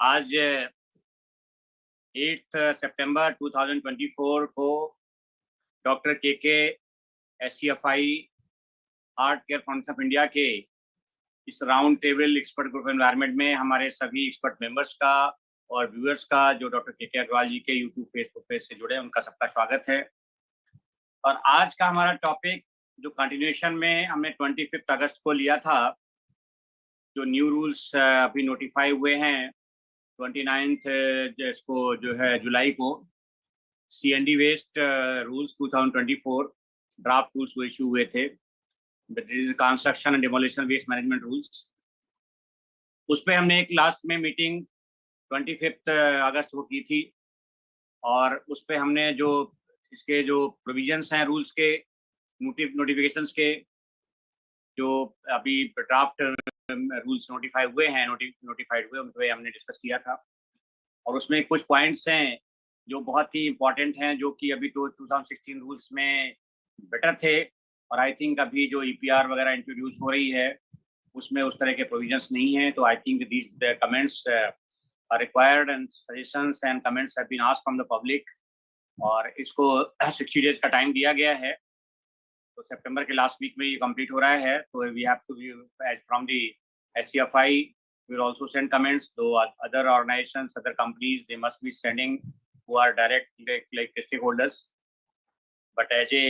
आज 8 सितंबर 2024 को doctor K K HCFI heart care foundation of India के इस round table expert group environment में हमारे सभी एक्सपर्ट मेंबर्स का और व्यूअर्स का जो डॉक्टर केके अग्रवाल जी के यूट्यूब फेसबुक पेज से जुड़े उनका सबका स्वागत है। और आज का हमारा टॉपिक जो कंटिन्यूएशन में हमने 25 अगस्त को लिया था, जो न्यू रूल्स अभी नोटिफाई हुए हैं 29 इसको जो है जुलाई को CND waste rules 2024 draft rules issue हुए थे, construction and demolition waste management rules. उस पर हमने एक लास्ट में मीटिंग 25 अगस्त को की थी और उस पर हमने जो इसके जो प्रोविजंस हैं रूल्स के नोटिफिकेशंस के जो अभी ड्राफ्ट रूल्स नोटिफाइड हुए उन पर हमने डिस्कस किया था। और उसमें कुछ पॉइंट्स हैं जो बहुत ही इंपॉर्टेंट हैं, जो कि अभी तो 2016 रूल्स में बेटर थे और आई थिंक अभी जो EPR वगैरह इंट्रोड्यूस हो रही है उसमें उस तरह के प्रोविजंस नहीं हैं। तो I think these comments are required and suggestions and comments have been asked from the public, और इसको 60 डेज का टाइम दिया गया है। तो सितंबर के लास्ट वीक में ये कंप्लीट हो रहा है। तो we have to as from the HCFI we will also send comments, though other organizations, other companies, they must be sending who are direct like stakeholders, but as a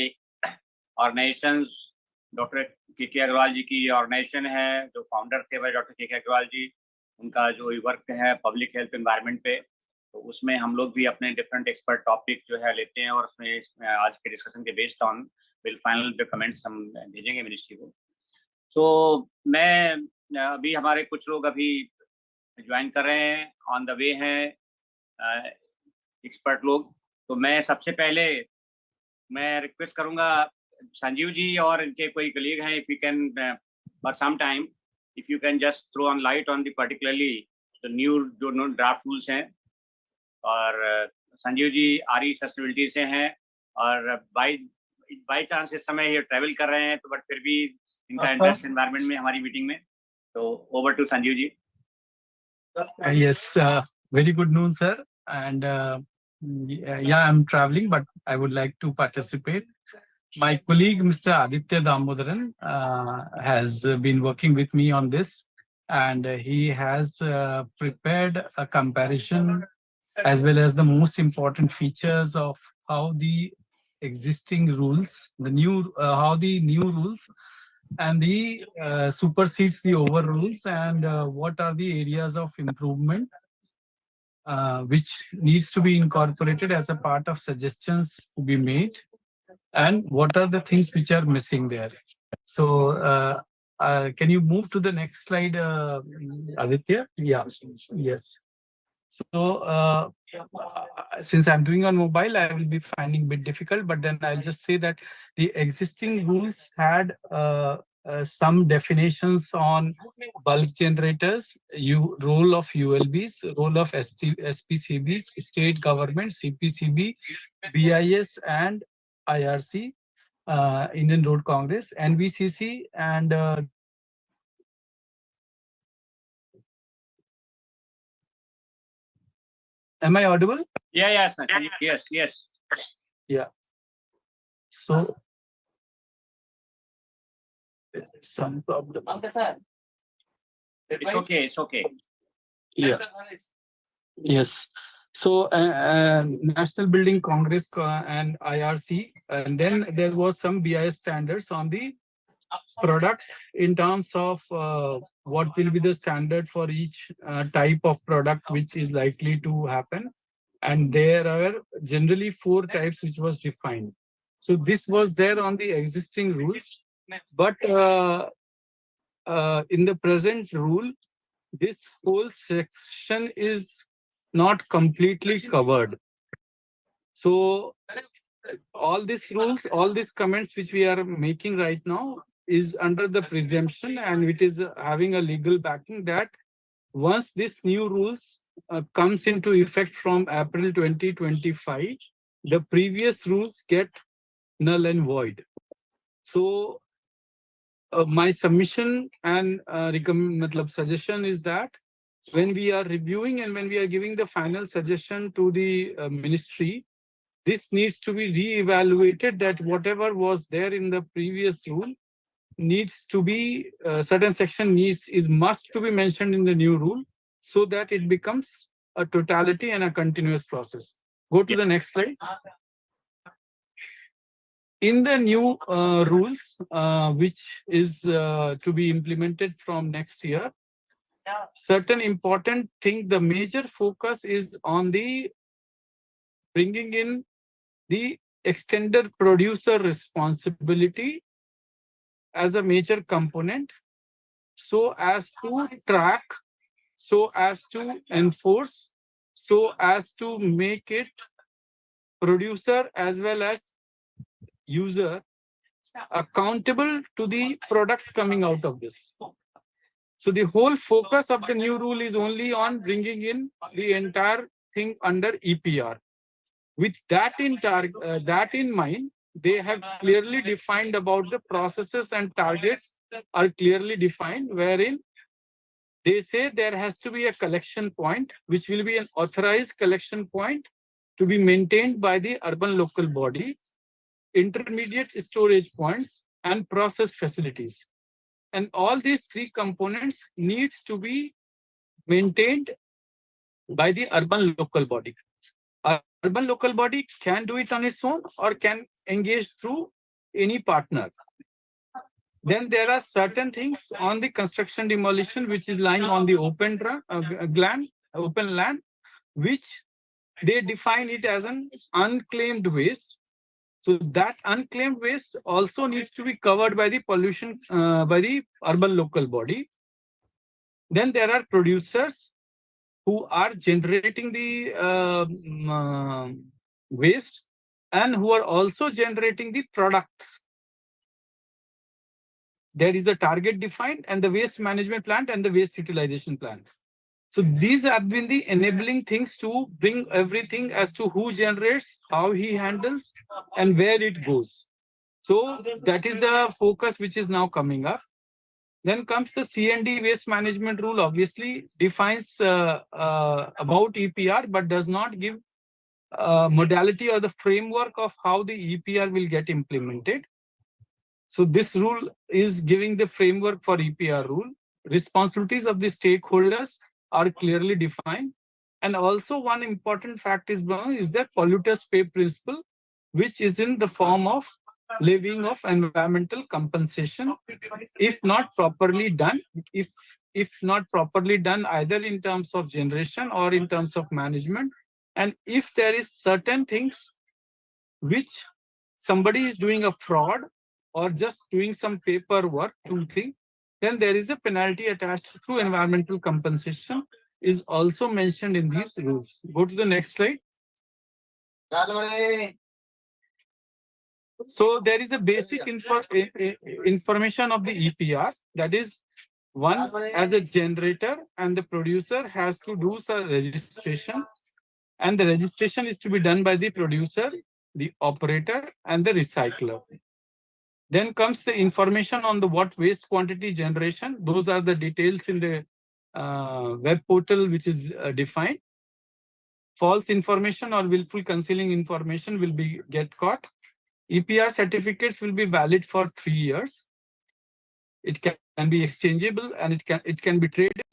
organizations, doctor KK Agrawal ji की organisation है, जो founder थे भाई doctor KK Agrawal जी, उनका जो work है public health environment पे, तो उसमें हम लोग भी अपने डिफरेंट एक्सपर्ट टॉपिक जो है लेते हैं और उसमें आज के डिस्कशन के बेस्ड ऑन विल फाइनल जो कमेंट्स हम भेजेंगे मिनिस्ट्री को। तो मैं अभी हमारे कुछ लोग अभी ज्वाइन कर रहे हैं, ऑन द वे हैं एक्सपर्ट लोग। तो मैं सबसे पहले मैं रिक्वेस्ट करूंगा संजीव जी और इनके कोई कलीग हैं, if you can for some time if you can just throw on light on the particularly the new जो ड्राफ्ट रूल्स हैं। और संजीव जी RE सस्टेनेबिलिटी से हैं और बाई चांस इस समय ये ट्रैवल कर रहे हैं, तो बट फिर भी इनका इंटरेस्ट एनवायरनमेंट में हमारी मीटिंग में। तो over to Sanjeev ji. Yes, very good noon, sir. And yeah, I'm traveling, but I would like to participate. My colleague, Mr. Aditya Damodaran, has been working with me on this, and he has prepared a comparison as well as the most important features of how the existing rules, how the new rules and the supersedes the over rules, and what are the areas of improvement which needs to be incorporated as a part of suggestions to be made, and what are the things which are missing there. So can you move to the next slide, Aditya? Yeah. Yes. So since I'm doing on mobile, I will be finding a bit difficult, but then I'll just say that the existing rules had some definitions on bulk generators, role of ULBs, role of SPCBs, state government, CPCB, BIS, and IRC, Indian Road Congress, NBCC, and am I audible? Yeah, yes. Yeah. So some problem. It's okay. Yeah. Yes. So National Building Congress and IRC, and then there was some BIS standards on the product in terms of what will be the standard for each type of product which is likely to happen. And there are generally 4 types which was defined. So this was there on the existing rules, but in the present rule, this whole section is not completely covered. So all these rules, all these comments which we are making right now is under the presumption, and it is having a legal backing that once this new rules comes into effect from April 2025, the previous rules get null and void. So my submission and suggestion is that when we are reviewing and when we are giving the final suggestion to the ministry, this needs to be re-evaluated, that whatever was there in the previous rule needs to be, certain section is must to be mentioned in the new rule, so that it becomes a totality and a continuous process. Go to the next slide. In the new rules, which is to be implemented from next year, certain important thing, the major focus is on the bringing in the extended producer responsibility as a major component, so as to track, so as to enforce, so as to make it producer as well as user accountable to the products coming out of this. So the whole focus of the new rule is only on bringing in the entire thing under EPR. With that in mind, they have clearly defined about the processes and targets are clearly defined, wherein they say there has to be a collection point, which will be an authorized collection point to be maintained by the urban local body, intermediate storage points, and process facilities. And all these three components needs to be maintained by the urban local body. Urban local body can do it on its own or can engage through any partner. Then there are certain things on the construction demolition which is lying on the open land, which they define it as an unclaimed waste. So that unclaimed waste also needs to be covered by the pollution by the urban local body. Then there are producers who are generating the waste and who are also generating the products. There is a target defined and the waste management plant and the waste utilization plant. So these have been the enabling things to bring everything as to who generates, how he handles, and where it goes. So that is the focus which is now coming up. Then comes the C&D waste management rule, obviously defines about EPR, but does not give modality or the framework of how the EPR will get implemented. So this rule is giving the framework for EPR rule. Responsibilities of the stakeholders are clearly defined. And also one important fact is the polluters pay principle, which is in the form of levying of environmental compensation if not properly done, if not properly done either in terms of generation or in terms of management. And if there is certain things which somebody is doing a fraud or just doing some paperwork, then there is a penalty attached to environmental compensation is also mentioned in these rules. Go to the next slide. So there is a basic information of the EPR, that is one, as a generator and the producer has to do some registration, and the registration is to be done by the producer, the operator, and the recycler. Then comes the information on the what waste quantity generation. Those are the details in the web portal which is defined. False information or willful concealing information will be get caught. EPR certificates will be valid for 3 years. It can be exchangeable and it can be traded.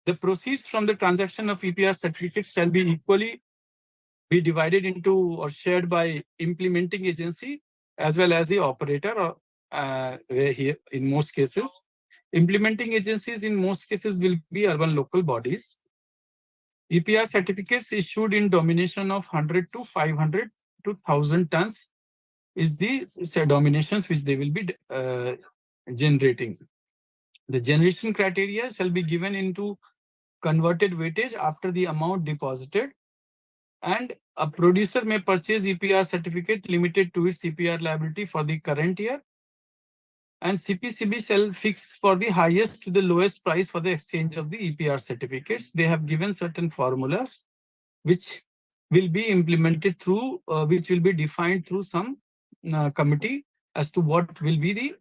The proceeds from the transaction of EPR certificates shall be equally be divided into or shared by implementing agency as well as the operator, or here in most cases. Implementing agencies in most cases will be urban local bodies. EPR certificates issued in domination of 100 to 500 to 1000 tons is the dominations which they will be generating. The generation criteria shall be given into converted weightage after the amount deposited, and a producer may purchase EPR certificate limited to its EPR liability for the current year, and CPCB shall fix for the highest to the lowest price for the exchange of the EPR certificates. They have given certain formulas which will be implemented through, which will be defined through some committee as to what will be the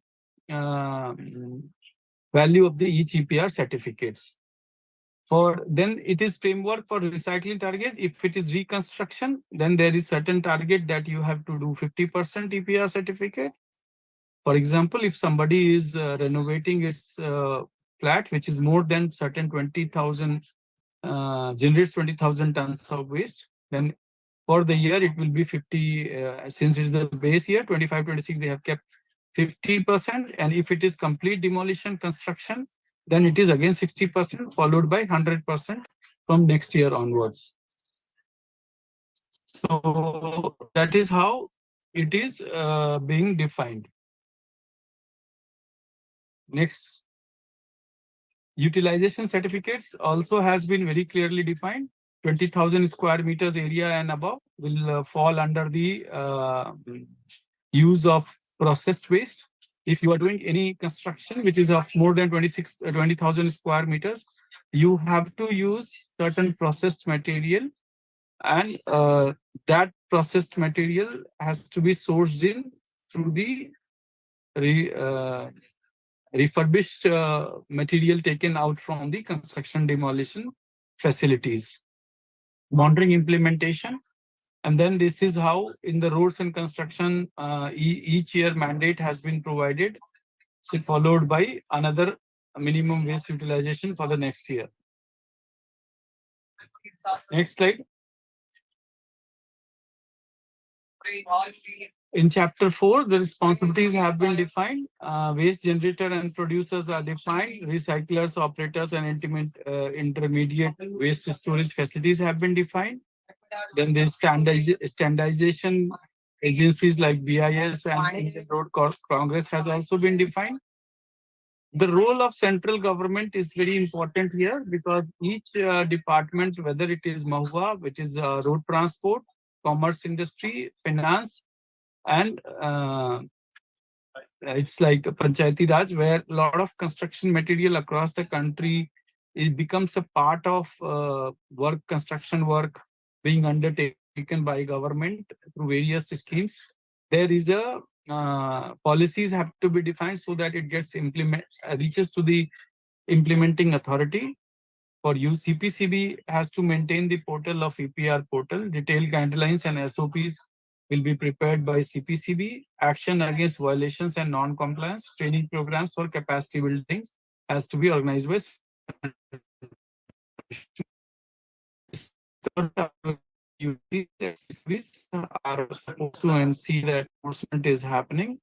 value of the each EPR certificates. Then it is framework for recycling target. If it is reconstruction, then there is certain target that you have to do 50% EPR certificate. For example, if somebody is renovating its flat, which is more than certain 20,000, generates 20,000 tons of waste, then for the year it will be 50. Since it is a base year, 25, 26, they have kept 50%. And if it is complete demolition construction, then it is again 60%, followed by 100% from next year onwards. So that is how it is being defined. Next, utilization certificates also has been very clearly defined. 20,000 square meters area and above will fall under the use of processed waste. If you are doing any construction which is of more than 20,000 square meters, you have to use certain processed material, and that processed material has to be sourced in through the refurbished material taken out from the construction demolition facilities. Monitoring implementation. And then this is how in the roads and construction, each year mandate has been provided, followed by another minimum waste utilization for the next year. Next slide. In chapter 4, the responsibilities have been defined. Waste generator and producers are defined. Recyclers, operators, and intermediate waste storage facilities have been defined. Then the standardization agencies like BIS and Indian Road Congress has also been defined. The role of central government is very important here, because each department, whether it is MAHUA, which is road transport, commerce industry, finance, and it's like Panchayati Raj, where a lot of construction material across the country, it becomes a part of construction work being undertaken by government through various schemes. There is a policies have to be defined so that it gets reaches to the implementing authority. For you, CPCB has to maintain the portal of EPR portal. Detailed guidelines and SOPs will be prepared by CPCB. Action against violations and non-compliance. Training programs for capacity buildings has to be organized by are supposed to and see that enforcement is happening.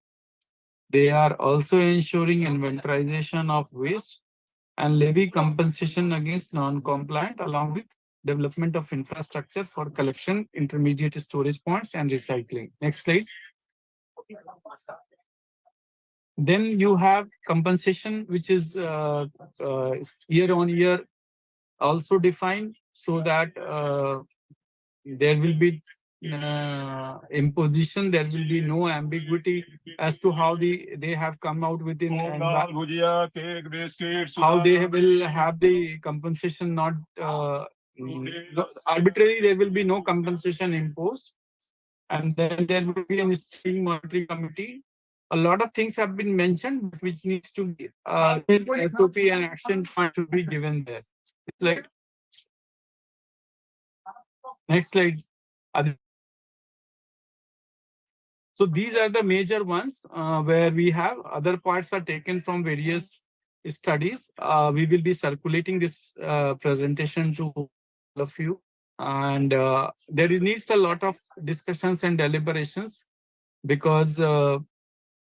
They are also ensuring inventorization of waste and levy compensation against non-compliant, along with development of infrastructure for collection, intermediate storage points, and recycling. Next slide. Then you have compensation, which is year on year also defined, so that there will be imposition, there will be no ambiguity as to how they have come out within how they will have the compensation, not arbitrarily. There will be no compensation imposed, and then there will be a steering monitoring committee. A lot of things have been mentioned, which needs to be SOP and action point to be given there. It's like next slide. So these are the major ones where we have other parts are taken from various studies. We will be circulating this presentation to all of you, and there needs a lot of discussions and deliberations, because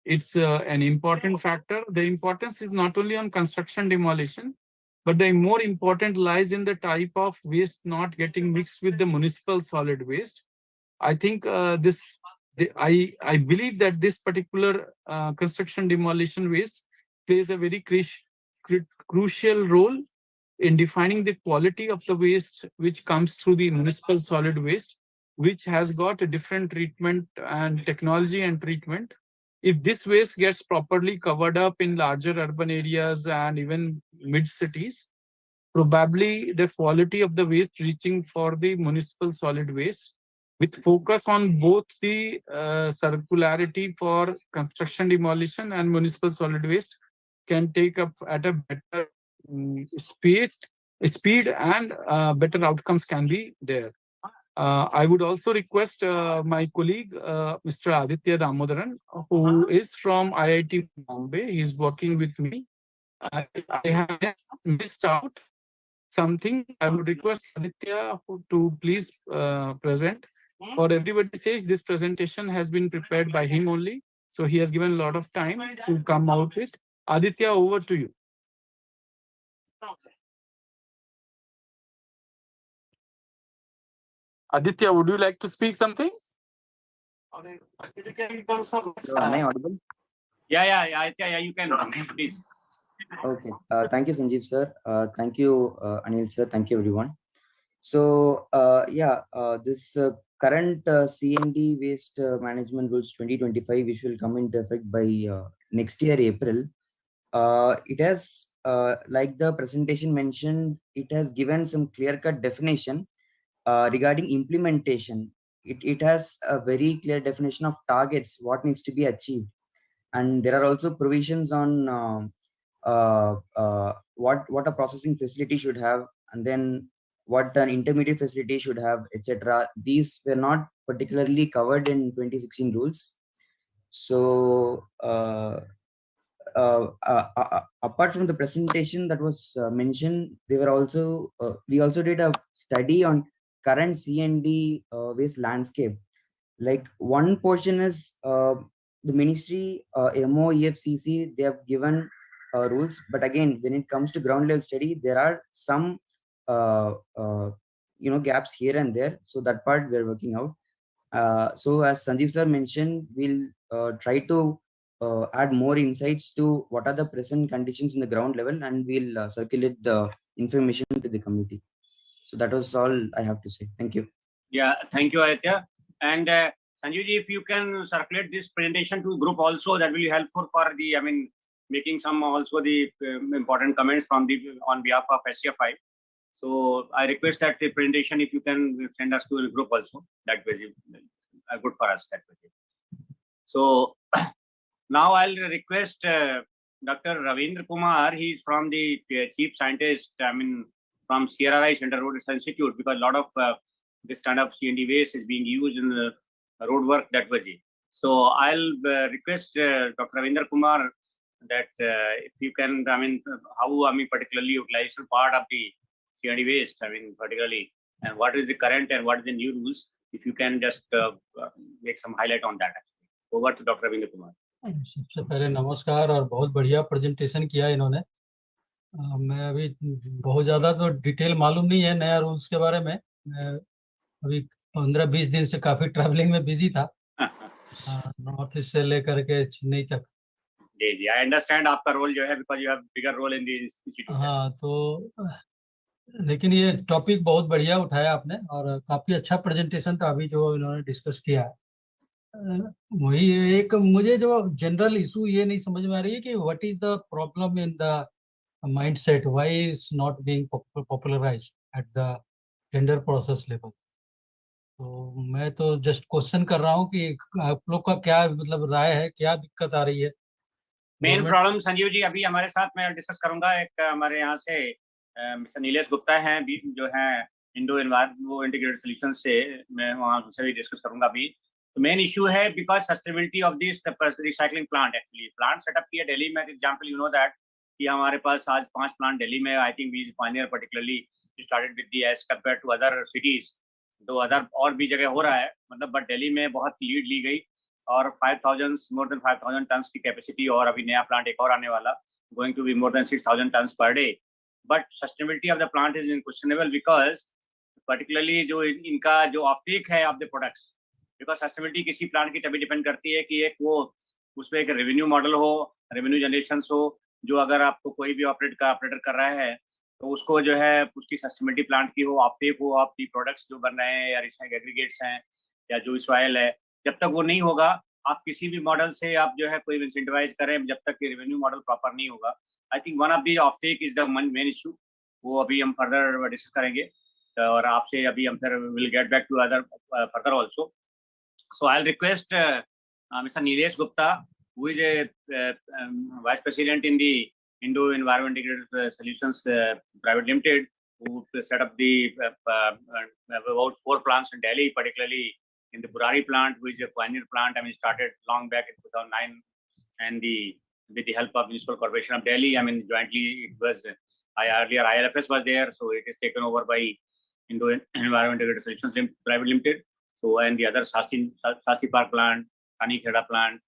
it's an important factor. The importance is not only on construction demolition, but the more important lies in the type of waste not getting mixed with the municipal solid waste. I think I believe that this particular construction demolition waste plays a very crucial role in defining the quality of the waste which comes through the municipal solid waste, which has got a different treatment and technology and treatment. If this waste gets properly covered up in larger urban areas and even mid cities, probably the quality of the waste reaching for the municipal solid waste, with focus on both the circularity for construction demolition and municipal solid waste, can take up at a better space speed and better outcomes can be there. I would also request my colleague, Mr. Aditya Damodaran, who is from IIT Bombay. He is working with me. I have missed out something. I would request Aditya to please present. For everybody says this presentation has been prepared by him only. So he has given a lot of time to come out with. Aditya, over to you. Aditya, would you like to speak something? Am I audible? Yeah, Aditya, you can, please. Okay. Thank you, Sanjeev sir. Thank you, Anil sir. Thank you, everyone. So, this current CND waste management rules 2025, which will come into effect by next year, April, it has, like the presentation mentioned, it has given some clear-cut definition regarding implementation. It has a very clear definition of targets, what needs to be achieved. And there are also provisions on what a processing facility should have, and then what an intermediate facility should have, etc. These were not particularly covered in 2016 rules. So apart from the presentation that was mentioned, they were also we also did a study on current CND waste landscape. Like one portion is the ministry, MOEFCC, they have given rules, but again, when it comes to ground level study, there are some gaps here and there. So that part we're working out. So as Sanjeev sir mentioned, we'll try to add more insights to what are the present conditions in the ground level, and we'll circulate the information to the committee. So that was all I have to say. Thank you. Yeah, thank you, Aditya. And Sanjeev ji, if you can circulate this presentation to group also, that will be helpful for the, making some also the important comments from on behalf of HCFI. So I request that the presentation, if you can send us to the group also, that will be good for us. That way. So now I'll request Dr. Ravindra Kumar. He's from the chief scientist, from CRRI, Center Road Research Institute, because a lot of this kind of CND waste is being used in the road work that way. So I'll request Dr. Ravindra Kumar that if you can, how, particularly utilization part of the CND waste, particularly, and what is the current and what is the new rules, if you can just make some highlight on that. Over to Dr. Ravindra Kumar. सबसे पहले नमस्कार और बहुत बढ़िया presentation किया इन्होंने। मैं अभी बहुत ज़्यादा तो डिटेल मालूम नहीं है नया रूल्स के बारे में। मैं अभी 15-20 दिन से काफ़ी ट्रैवलिंग में बिजी था, नॉर्थ ईस्ट से लेकर के चेन्नई तक। जी, आई अंडरस्टैंड आपका रोल जो है, because you have bigger role in the institute. हाँ, तो लेकिन ये टॉपिक बहुत बढ़िया उठाया आपने और काफ़ी अच्छा प्रेजेंटेशन था अभी जो इन्होंने डिस्कस किया है। वही एक मुझे जो जनरल इशू ये नहीं समझ में आ रही है कि what is the problem in the mindset, why is not being popularised at the tender process level. तो मैं तो जस्ट क्वेश्चन कर रहा हूँ कि आप लोग का क्या मतलब राय है, क्या दिक्कत आ रही है? मेन प्रॉब्लम संजीव जी, अभी हमारे साथ मैं डिस्कस करूंगा। एक हमारे यहाँ से मिस्टर नीलेश गुप्ता हैं, जो हैं इंडो इंटीग्रेटेड सॉल्यूशन से, मैं वहाँ उनसे भी डिस्कस करूंगा अभी। तो मेन इशू है because sustainability of this recycling plant. Actually plant setup किया दिल्ली में, एग्जाम्पल यू नो दैट कि हमारे पास आज 5 प्लांट दिल्ली में, I think we pioneer particularly started with the as compare to other cities. तो अदर और भी जगह हो रहा है, मतलब बट दिल्ली में बहुत लीड ली गई और 5,000 मोर देन 5,000 टन की कैपेसिटी, और अभी नया प्लांट एक और आने वाला, going to be more than 6,000 ton per day. But sustainability of the plant is questionable because particularly जो इनका जो ऑफटेक है of the products, because sustainability किसी प्लांट की तभी डिपेंड करती है कि एक वो उसमें एक रेवेन्यू मॉडल हो, रेवेन्यू जनरेशन हो, जो अगर आपको कोई भी ऑपरेटर कर रहा है तो उसको जो है उसकी सस्टेनेबिलिटी प्लांट की हो, ऑफटेक हो ऑफ दी प्रोडक्ट्स जो बन रहे हैं या एग्रीगेट्स हैं या जो सॉइल है। जब तक वो नहीं होगा, आप किसी भी मॉडल से आप जो है कोई इंसेंटिवाइज करें, जब तक कि रेवेन्यू मॉडल प्रॉपर नहीं होगा। I think one of the offtake is the main issue. वो अभी हम फर्दर डिस्कस करेंगे और आपसे अभी हम फिर will get back to other further also. So I'll request Mr. Nilesh Gupta, who is a Vice President in the Indo Environment Integrated Solutions Private Limited, who set up the about 4 plants in Delhi, particularly in the Burari plant, which is a pioneer plant. I mean, started long back in 2009, and with the help of Municipal Corporation of Delhi. I mean, jointly it was earlier ILFS was there, so it is taken over by Indo Environment Integrated Solutions Private Limited. So, and the other Sasi Park plant, Kani Kheda plant,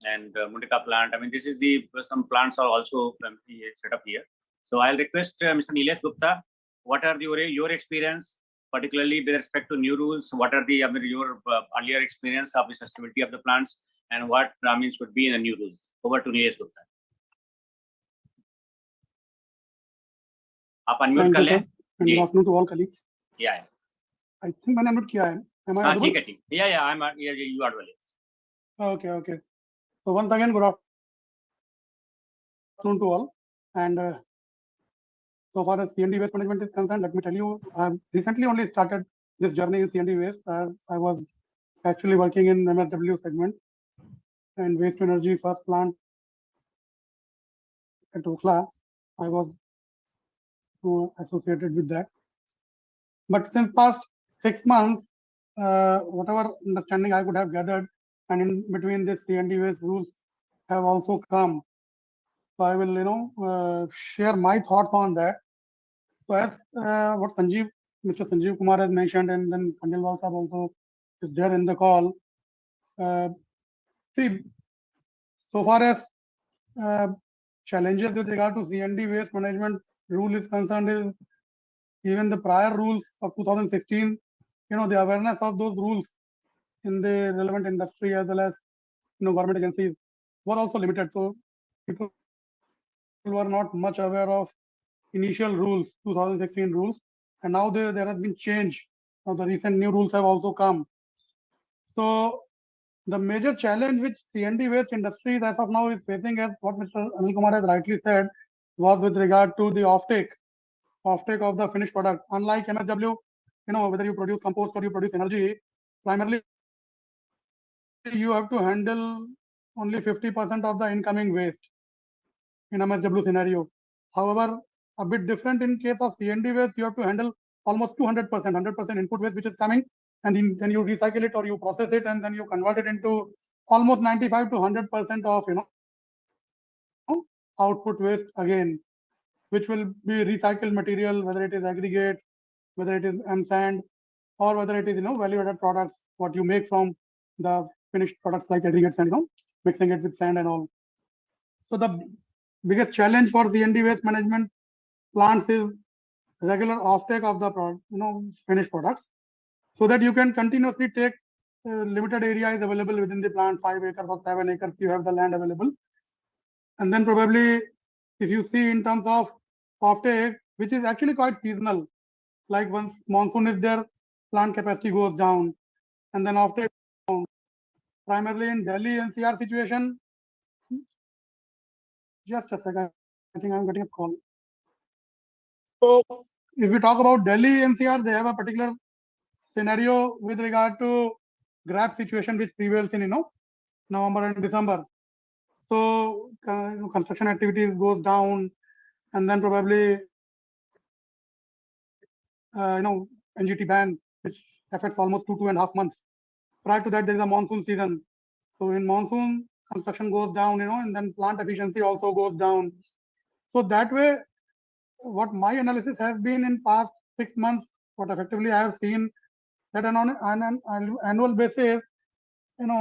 and Mundika plant. I mean, this is some plants are also set up here. So I'll request Mr. Nilesh Gupta, what are your experience, particularly with respect to new rules? What are your earlier experience of the sustainability of the plants, and what should be in the new rules? Over to Nilesh Gupta. आप unmute कर लें. Good afternoon to all colleagues. Yeah. I think मैंने unmute किया है. Am I audible? ठीक है. Yeah. I'm you are audible. Okay. So once again, good afternoon to all. And so far as C&D waste management is concerned, let me tell you, I have recently only started this journey in C&D waste. I was actually working in MSW segment and waste to energy first plant at Okhla. I was associated with that. But since past 6 months, whatever understanding I could have gathered, and in between this C&D waste rules have also come. So I will, share my thoughts on that. So as what Mr. Sanjeev Kumar has mentioned, and then Khandelwal Sahab also is there in the call. See, so far as challenges with regard to C&D waste management rule is concerned, is even the prior rules of 2016, the awareness of those rules in the relevant industry as well as government agencies were also limited. So people were not much aware of initial rules, 2016 rules, and now there has been change. Now the recent new rules have also come. So the major challenge which C&D waste industries as of now is facing, as what Mr. Anil Kumar has rightly said, was with regard to the offtake of the finished product. Unlike MSW, whether you produce compost or you produce energy, primarily you have to handle only 50% of the incoming waste in MSW scenario. However, a bit different in case of C&D waste, you have to handle almost 100% input waste which is coming, and then you recycle it or you process it, and then you convert it into almost 95 to 100% of output waste again, which will be recycled material, whether it is aggregate, whether it is sand, or whether it is value-added products, what you make from the finished products like aggregates and mixing it with sand and all. So the biggest challenge for C&D waste management plants is regular offtake of the finished products, so that you can continuously take limited area is available within the plant, 5 acres or 7 acres, you have the land available. And then probably if you see in terms of offtake, which is actually quite seasonal, like once monsoon is there, plant capacity goes down, and then offtake down. Primarily in Delhi NCR situation, just a second, I think I'm getting a call. So if we talk about Delhi NCR, they have a particular scenario with regard to GRAP situation which prevails in November and December. So construction activities goes down, and then probably NGT ban, which affects almost 2.5 months. Prior to that, there is a monsoon season. So in monsoon, construction goes down, and then plant efficiency also goes down. So that way, what my analysis has been in past 6 months, what effectively I have seen that on an annual basis,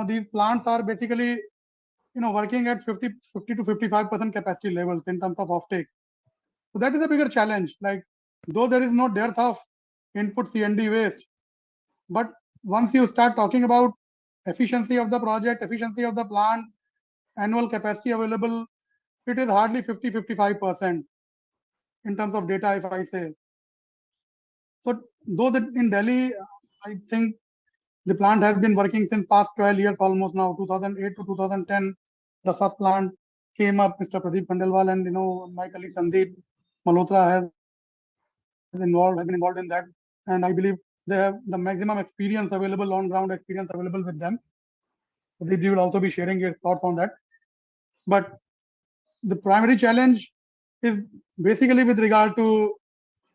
these plants are basically, working at 50 to 55% capacity levels in terms of offtake. So that is a bigger challenge. Like, though there is no dearth of input C&D waste, but once you start talking about efficiency of the project, efficiency of the plant, annual capacity available, it is hardly 50-55% in terms of data, if I say. So though that in Delhi, I think the plant has been working since past 12 years almost now, 2008 to 2010, the first plant came up, Mr. Pradeep Khandelwal and my colleague Sandeep Malhotra has been involved in that, and I believe they have the maximum experience available, on ground experience available with them. Pradeep will also be sharing his thoughts on that. But the primary challenge is basically with regard to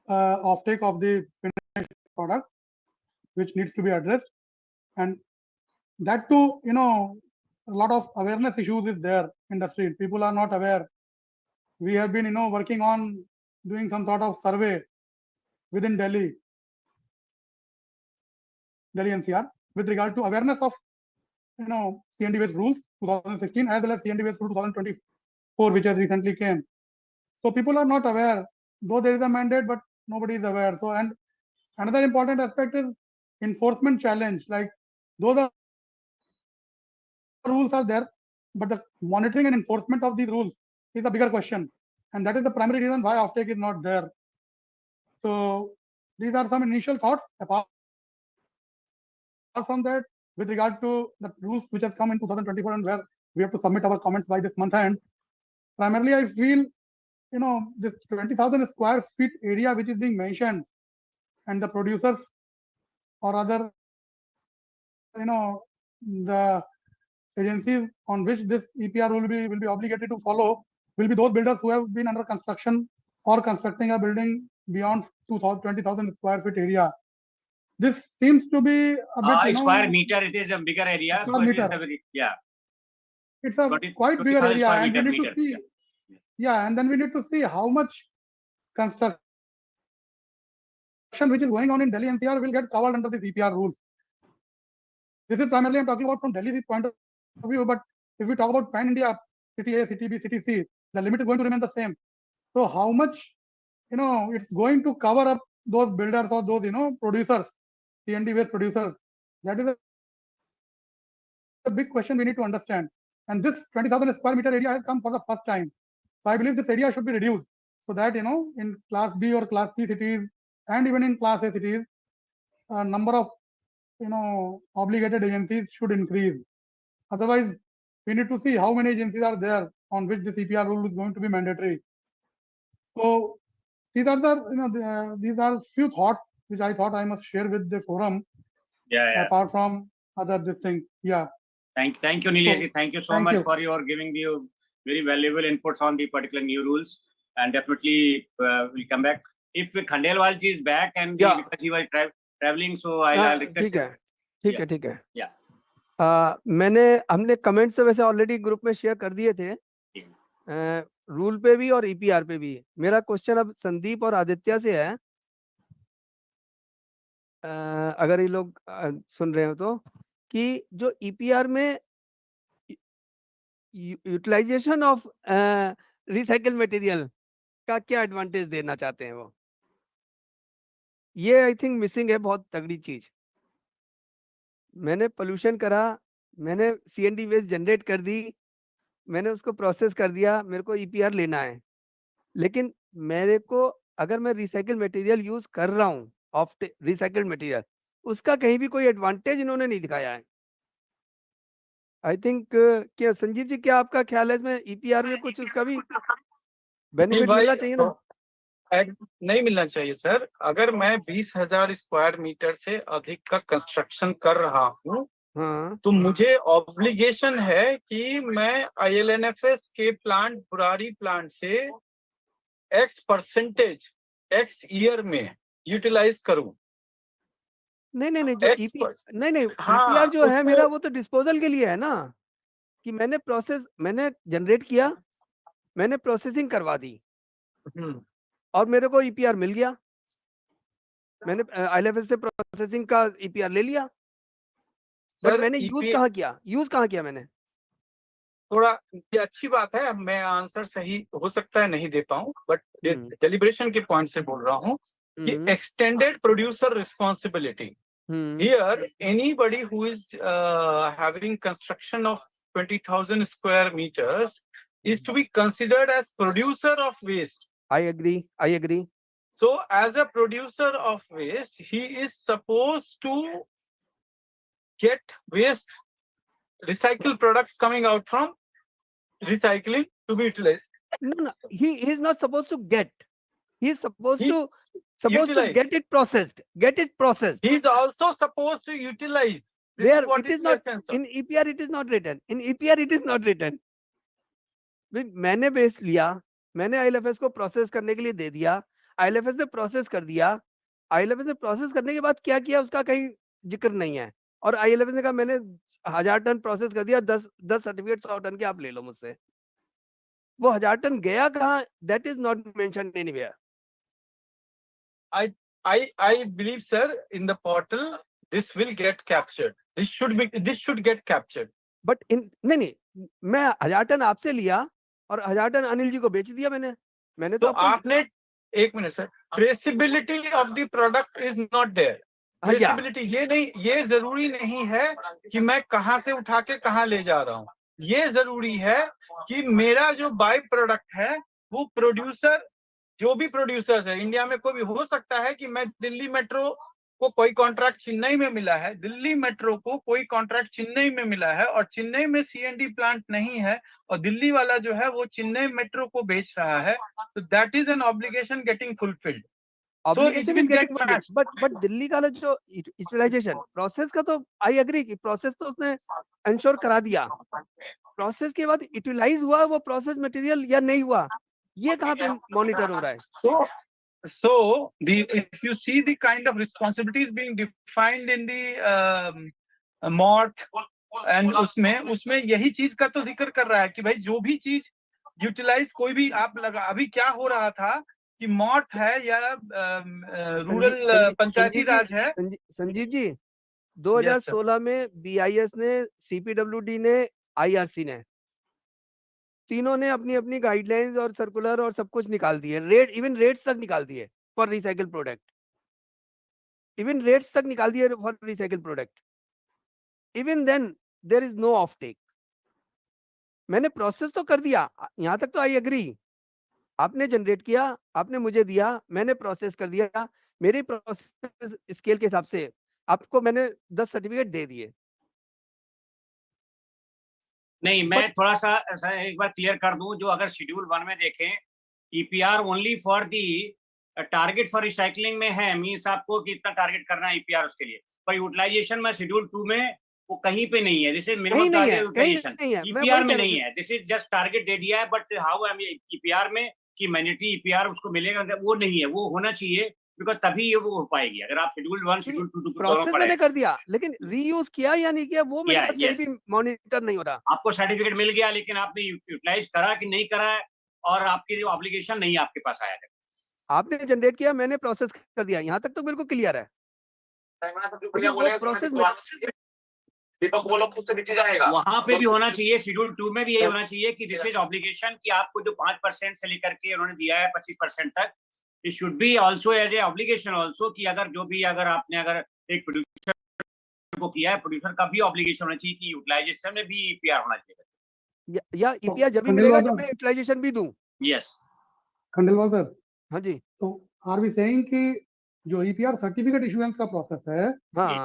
offtake of the finished product, which needs to be addressed. And that too, a lot of awareness issues is there in the street. People are not aware. We have been, working on doing some sort of survey within Delhi NCR with regard to awareness of, CND waste rules 2016 as well as CND waste rule 2024, which has recently came. So people are not aware, though there is a mandate, but nobody is aware. So, and another important aspect is enforcement challenge. Like those are rules are there, but the monitoring and enforcement of these rules is a bigger question, and that is the primary reason why offtake is not there. So these are some initial thoughts. Apart from that, with regard to the rules which has come in 2024 and where we have to submit our comments by this month end, primarily I feel, this 20,000 square feet area which is being mentioned, and the producers or other, the agencies on which this EPR will be obligated to follow will be those builders who have been under construction or constructing a building beyond 20,000 square feet area. This seems to be a bit, square meter. It is a bigger area. So it is a very, it's a quite bigger area, and we need to see. Yeah, and then we need to see how much construction which is going on in Delhi NCR will get covered under this EPR rules. This is primarily I'm talking about from Delhi's point of view, but if we talk about pan India, city A, city B, city C, the limit is going to remain the same. So how much, it's going to cover up those builders or those, producers, CND waste producers? That is a big question we need to understand. And this 20,000 square meter area has come for the first time. So I believe this area should be reduced so that, in class B or class C cities and even in class A cities, a number of, obligated agencies should increase. Otherwise, we need to see how many agencies are there on which the EPR rule is going to be mandatory. So these are the, these are few thoughts which I thought I must share with the forum. Apart from other this thing. Thank you, Nilesh. Thank you so much for your giving you very valuable inputs on the particular new rules. And definitely we'll come back. If Khandelwal ji is back and because he was traveling, so I'll request. ठीक है. हमने comments तो वैसे already group में share कर दिए थे, rule पे भी और ईपीआर पे भी. मेरा क्वेश्चन अब संदीप और आदित्य से है, अगर ये लोग सुन रहे हो तो, कि जो ईपीआर में यूटिलाइजेशन ऑफ रिसाइकल मटेरियल का क्या एडवांटेज देना चाहते हैं वो. ये आई थिंक मिसिंग है, बहुत तगड़ी चीज. मैंने पोल्यूशन करा, मैंने सीएनडी वेस्ट जनरेट कर दी, मैंने उसको प्रोसेस कर दिया, मेरे को ईपीआर लेना है, लेकिन मेरे को अगर मैं रिसाइकल मटेरियल यूज कर रहा हूँ ऑफ रिसाइकल मटेरियल, उसका कहीं भी कोई एडवांटेज इन्होंने नहीं दिखाया है. आई थिंक क्या संजीव जी, क्या आपका ख्याल है इसमें ईपीआर में कुछ उसका भी बेनिफिट मिलना चाहिए ना? नहीं मिलना चाहिए सर. अगर मैं 20,000 स्क्वायर मीटर से अधिक का कंस्ट्रक्शन कर रहा हूँ, तो मुझे ऑब्लिगेशन है कि मैं ILNFS के प्लांट, बुरारी प्लांट से X% X ईयर में यूटिलाइज करूं. नहीं जो ईपीआर जो है मेरा, वो तो डिस्पोजल के लिए है ना, कि मैंने जनरेट किया, मैंने प्रोसेसिंग करवा दी और मेरे को ईपीआर मिल गया, मैंने ILFS से प्रोसेसिंग का ईपीआर ले लिया, बट मैंने यूज कहाँ किया मैंने. थोड़ा ये अच्छी बात है. अब मैं आंसर सही हो सकता है नहीं दे पाऊं, बट डेलिब्रेशन के पॉइंट से बोल रहा हूं कि extended producer responsibility. Here, anybody who is having construction of 20,000 square meters is to be considered as producer of waste. I agree. So, as a producer of waste, he is supposed to get waste, recycled products coming out from recycling to be utilized. No, he is not supposed to get. He is supposed to get it processed. He is also supposed to utilize. There, it is not in EPR. It is not written. In EPR, it is not written. मैंने base लिया, मैंने ILFS को process करने के लिए दे दिया, ILFS ने process कर दिया, ILFS ने प्रोसेस करने के बाद क्या किया उसका कहीं जिक्र नहीं है, और ILFS ने कहा मैंने 1000 टन प्रोसेस कर दिया, 10 सर्टिफिकेट 100 टन के आप ले लो मुझसे। वो 1000 टन गया कहाँ, that is not mentioned anywhere. I believe, sir, in the portal, this will get captured. This should get captured. But नहीं, मैं 1000 टन आपसे लिया और 1000 टन अनिल जी को बेच दिया मैंने तो आपको आपने, एक minute sir, traceability of the product is not there. Traceability ये जरूरी नहीं है कि मैं कहाँ से उठा के कहाँ ले जा रहा हूँ। ये जरूरी है कि मेरा जो बाय प्रोडक्ट है वो प्रोड्यूसर, जो भी प्रोड्यूसर्स है इंडिया में, कोई भी हो सकता है कि मैं दिल्ली मेट्रो को कोई कॉन्ट्रैक्ट चेन्नई में मिला है, दिल्ली मेट्रो को कोई कॉन्ट्रैक्ट चेन्नई में मिला है और चेन्नई में CND प्लांट नहीं है और दिल्ली वाला जो है वो चेन्नई मेट्रो को बेच रहा है, तो that is an obligation getting fulfilled. Obligation is getting fulfilled, but Delhi का जो यूटिलाइजेशन प्रोसेस का, तो आई एग्री कि प्रोसेस तो उसने इंश्योर करा दिया, प्रोसेस के बाद यूटिलाइज हुआ वो प्रोसेस मटेरियल या नहीं हुआ, ये कहाँ पे मॉनिटर हो रहा है? So if you see the kind of responsibilities being defined in the MORT, and उसमें यही चीज का तो जिक्र कर रहा है कि भाई जो भी चीज यूटिलाइज कोई भी आप लगा, अभी क्या हो रहा था कि MORT है या रूरल पंचायती राज है। संजीव जी, 2016 में BIS ने, CPWD ने, IRC ने, तीनों ने अपनी अपनी गाइडलाइंस और सर्कुलर और सब कुछ निकाल दिए, रेट, इवन रेट्स तक निकाल दिए for recycle product, even rates तक निकाल दिए for recycle product. Even then there is no offtake. मैंने प्रोसेस तो कर दिया, यहां तक तो आई एग्री, आपने जनरेट किया, आपने मुझे दिया, मैंने प्रोसेस कर दिया, मेरी प्रोसेस स्केल के हिसाब से आपको मैंने 10 सर्टिफिकेट दे दिए। नहीं, मैं थोड़ा सा ऐसा एक बार क्लियर कर दूं, जो अगर शेड्यूल 1 में देखें, EPR only for the target for recycling में है, मींस आपको कितना टारगेट करना है EPR उसके लिए, पर यूटिलाइजेशन में शेड्यूल 2 में वो कहीं पे नहीं है। This is minimum target utilization, EPR में नहीं है, दिस इज जस्ट टारगेट दे दिया है, but how I mean EPR में कि मैंडेटरी EPR उसको मिलेगा, वो नहीं है, वो होना चाहिए, बिकॉज तभी ये वो हो पाएगी। अगर आप शेड्यूल 1 शेड्यूल 2 प्रोसेस मैंने कर दिया, लेकिन रीयूज किया या नहीं किया वो मेरे पास कहीं भी मॉनिटर नहीं हो रहा। आपको सर्टिफिकेट मिल गया, लेकिन आपने यूटिलाइज करा कि नहीं करा है, और आपकी जो ऑब्लिगेशन नहीं आपके पास आया है। आपने जनरेट किया, मैंने प्रोसेस कर दिया, यहाँ तक तो बिल्कुल क्लियर है। प्रोसेस वहां पे भी होना चाहिए, शेड्यूल 2 में भी यही होना चाहिए कि दिस इज ऑब्लिगेशन, कि आपको जो 5% से लेकर के उन्होंने दिया है 25% तक, it should be also as a obligation also, कि अगर जो भी अगर आपने अगर एक प्रोड्यूसर को किया है, प्रोड्यूसर का भी ऑब्लिगेशन होना चाहिए कि यूटिलाइजेशन में भी EPR होना चाहिए, या EPR जब भी मिलेगा जब मैं यूटिलाइजेशन भी दूं। यस खंडेलवाल सर, हाँ जी, तो आर वी सेइंग कि जो EPR सर्टिफिकेट इशुएंस का प्रोसेस है,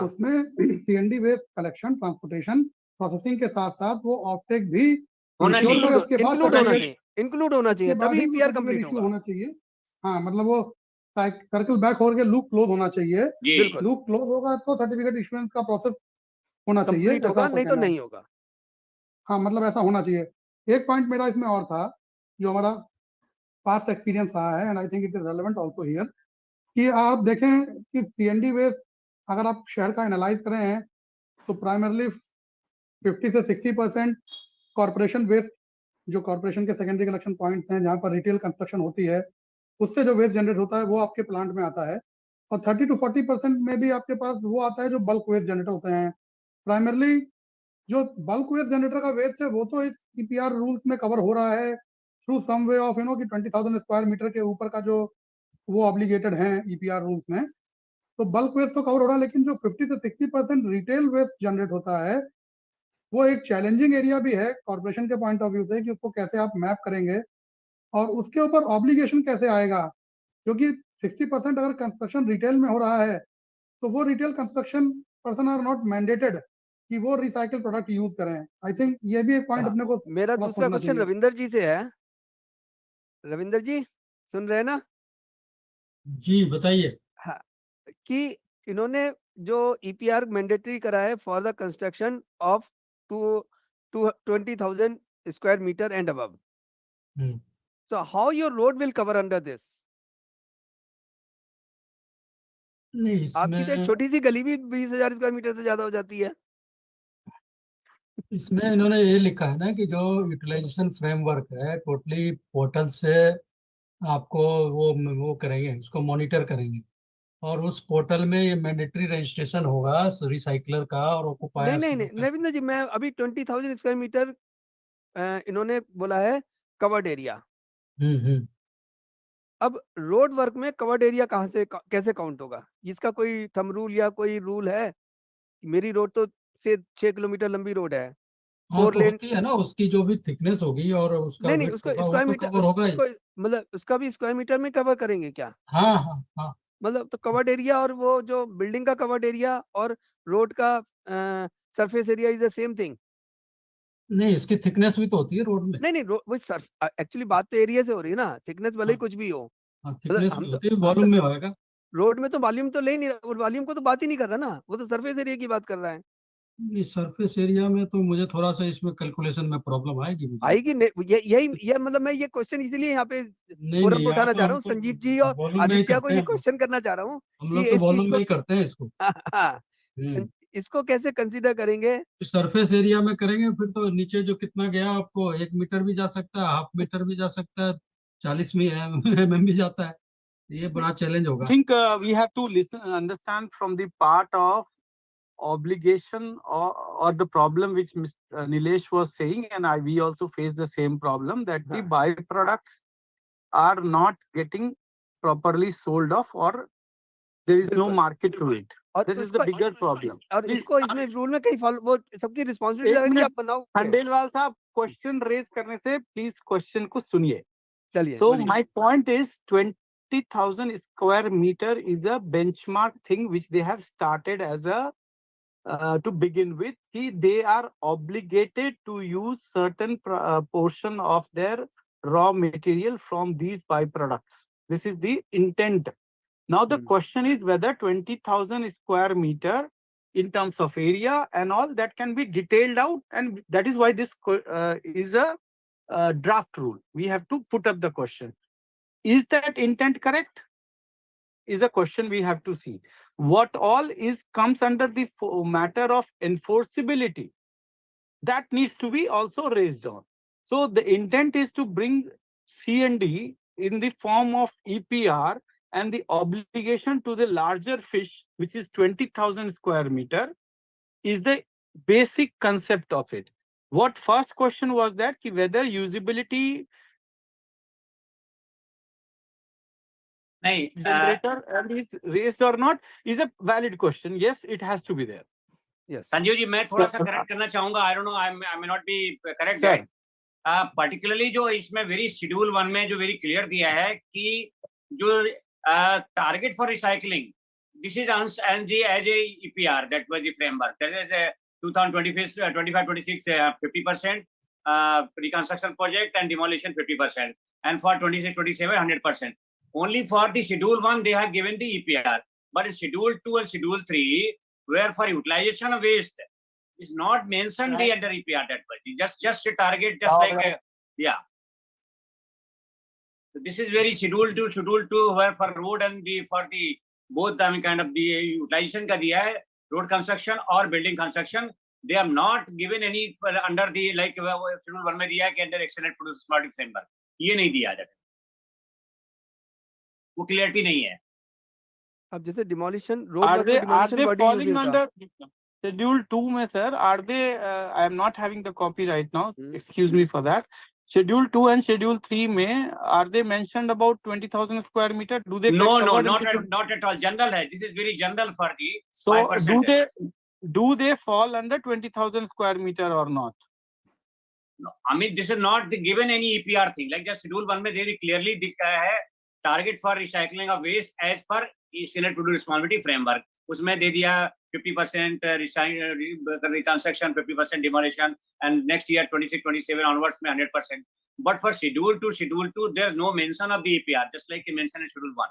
उसमें CND waste collection, transportation, processing के साथ साथ वो ऑफटेक भी होना चाहिए, इंक्लूड होना चाहिए, तभी EPR कंप्लीट होना चाहिए। हाँ, मतलब वो सर्कल बैक हो गया, लूप क्लोज होना चाहिए, लूप क्लोज होगा तो सर्टिफिकेट इशुएंस का प्रोसेस होना चाहिए, होगा, नहीं तो नहीं होगा। हाँ, मतलब ऐसा होना चाहिए। एक पॉइंट मेरा इसमें और था, जो हमारा पास्ट एक्सपीरियंस रहा है, and I think it is relevant also here, कि आप देखें कि CND वेस्ट अगर आप शहर का एनालाइज करें तो प्राइमरली 50 से 60% कॉर्पोरेशन वेस्ट, जो कॉर्पोरेशन के सेकेंडरी कलेक्शन पॉइंट्स हैं जहाँ पर रिटेल कंस्ट्रक्शन होती है, उससे जो वेस्ट जनरेट होता है वो आपके प्लांट में आता है, और 30 to 40% में भी आपके पास वो आता है जो बल्क वेस्ट जनरेट होते हैं। प्राइमरली जो बल्क वेस्ट जनरेटर का वेस्ट है वो तो इस EPR रूल्स में कवर हो रहा है थ्रू सम वे ऑफ कि 20,000 स्क्वायर मीटर के ऊपर का जो वो ऑब्लिगेटेड है EPR रूल्स में, तो बल्क वेस्ट तो कवर हो रहा है, लेकिन जो 50 से 60% रिटेल वेस्ट जनरेट होता है वो एक चैलेंजिंग एरिया भी है कॉर्पोरेशन के पॉइंट ऑफ व्यू से, कि उसको कैसे आप मैप करेंगे और उसके ऊपर ऑब्लिगेशन कैसे आएगा, क्योंकि 60% अगर कंस्ट्रक्शन रिटेल में हो रहा है तो वो retail construction person are not mandated कि वो रिसाइकल प्रोडक्ट यूज करें। आई थिंक ये भी एक पॉइंट अपने को मेरा दूसरा क्वेश्चन रविंदर जी से है। रविंदर जी सुन रहे हैं ना? जी बताइए। हाँ, कि इन्होंने जो EPR मैंडेटरी करा है for the construction of 20,000 square metre and above, so how your road will cover under this? नहीं आपकी तो एक इसमें छोटी सी गली भी 20,000 स्क्वायर मीटर से ज्यादा हो जाती है। इसमें इन्होंने ये लिखा है ना कि जो यूटिलाइजेशन फ्रेमवर्क है टोटली पोर्टल से आपको वो करेंगे, उसको मॉनिटर करेंगे, और उस पोर्टल में ये मैंडेटरी रजिस्ट्रेशन होगा रिसाइकलर का और नहीं ऑक्युपायर्स नहीं नहीं नवीन जी, मैं अभी 20,000 स्क्वायर मीटर इन्होंने बोला है कवर्ड एरिया। हम्म। अब रोड वर्क में कवर्ड एरिया कहाँ से कैसे काउंट होगा? इसका कोई थंब रूल या कोई रूल है? मेरी रोड तो से 6 किलोमीटर लंबी रोड है, हाँ 4 तो लेन। होती है ना, उसकी जो भी थिकनेस होगी और उसका नहीं नहीं, विड्थ उसको होगा वो स्क्वायर तो मीटर कवर होगा ही। उसको मतलब उसका भी स्क्वायर मीटर में कवर करेंगे क्या? हाँ हाँ हाँ। मतलब तो कवर्ड एरिया और वो जो बिल्डिंग का कवर्ड एरिया और रोड का surface area is the same thing. नहीं, इसकी थिकनेस भी तो होती है रोड में। नहीं नहीं, वो एक्चुअली बात तो एरिया से हो रही है ना, थिकनेस भले ही हाँ कुछ भी हो। हाँ, मतलब थिकनेस भी होती है, वॉल्यूम में होएगा। रोड में तो वॉल्यूम तो ले ही नहीं रहा, और वॉल्यूम को तो बात ही नहीं कर रहा ना, वो तो सरफेस एरिया की बात कर रहा है। इस सरफेस एरिया में तो मुझे थोड़ा सा इसमें कैलकुलेशन में प्रॉब्लम आएगी मुझे। आएगी ये मतलब मैं ये क्वेश्चन इसीलिए यहाँ पे नहीं फोरम नहीं, पे यहाँ उठाना तो चाह रहा हम हूँ, तो संजीव जी और वॉल्यूम में ही आदित्य को करते ये हैं, क्वेश्चन करना चाह रहा हूँ हम कि लोग तो इस चीज वॉल्यूम में को ही करते हैं इसको। हम्म। इसको कैसे कंसीडर करेंगे? सरफेस एरिया में करेंगे फिर तो नीचे जो कितना गया आपको 1 मीटर भी जा सकता है, हाफ मीटर भी जा सकता है, 40 में mm भी जाता है, ये बड़ा चैलेंज I होगा। think we have to listen, understand from the part of obligation or the problem which Mr. Nilesh was saying, and we also face the same problem that the byproducts are not getting properly sold off, or there is no बिल्कुल। market to it. और This is the bigger problem. और Please, इसको इसमें rule में कहीं follow, वो सबकी responsibility एक है कि मिनट, आप बनाओ। खंडेलवाल साहब, क्वेश्चन रेज करने से प्लीज क्वेश्चन को सुनिए. चलिए So बोलिए। my point is 20,000 square meter is a benchmark thing which they have started as a to begin with. They are obligated to use certain portion of their raw material from these byproducts. This is the intent. Now the question is whether 20,000 square meter in terms of area and all that can be detailed out, and that is why this is a draft rule. We have to put up the question. Is that intent correct? Is a question we have to see. What all comes under the matter of enforceability, that needs to be also raised on. So the intent is to bring C&D in the form of EPR, and the obligation to the larger fish, which is 20,000 square meter, is the basic concept of it. What first question was that whether usability generator is raised or not is a valid question. Yes, it has to be there. Yes. Sanjeev ji, मैं थोड़ा सा correct करना चाहूंगा. I don't know, I may not be correct guide. Particularly जो इसमें very schedule 1 में जो very clear दिया है कि जो target for recycling, this is एनजी as a EPR, that was the framework. There is a 2025-26 50% reconstruction project and demolition 50%, and for 26-27 100%. Only for the schedule 1 they have given the EPR, but in schedule 2 and schedule 3, where for utilization of waste is not mentioned the under EPR, that was just a target, just like yeah. So this is very schedule 2, where for road and the for the both kind of the utilization ka diya hai, road construction or building construction. They have not given any under the like schedule 1 में दिया है कि under excellent produce smart framework, ये नहीं दिया है, वो clarity नहीं है. अब जैसे demolition road Are work they में डिमोलिशन falling under schedule 2 में sir? Are they I am not having the copy right now, excuse me for that. Schedule 2 and schedule 3 में are they mentioned about 20,000 square meter? Do they no not at all. General hai, this is very general for the so 5%. do they fall under 20,000 square meter or not? No, I mean this is not given any EPR thing, like just schedule 1 में very clearly दिखा है target for recycling of waste as per excellent produce responsibility framework. उसमें दे दिया 50% reconstruction, 50% demolition, and next year 26-27 onwards में 100%. But for schedule 2 there's no mention of the EPR, just like you mentioned in schedule 1.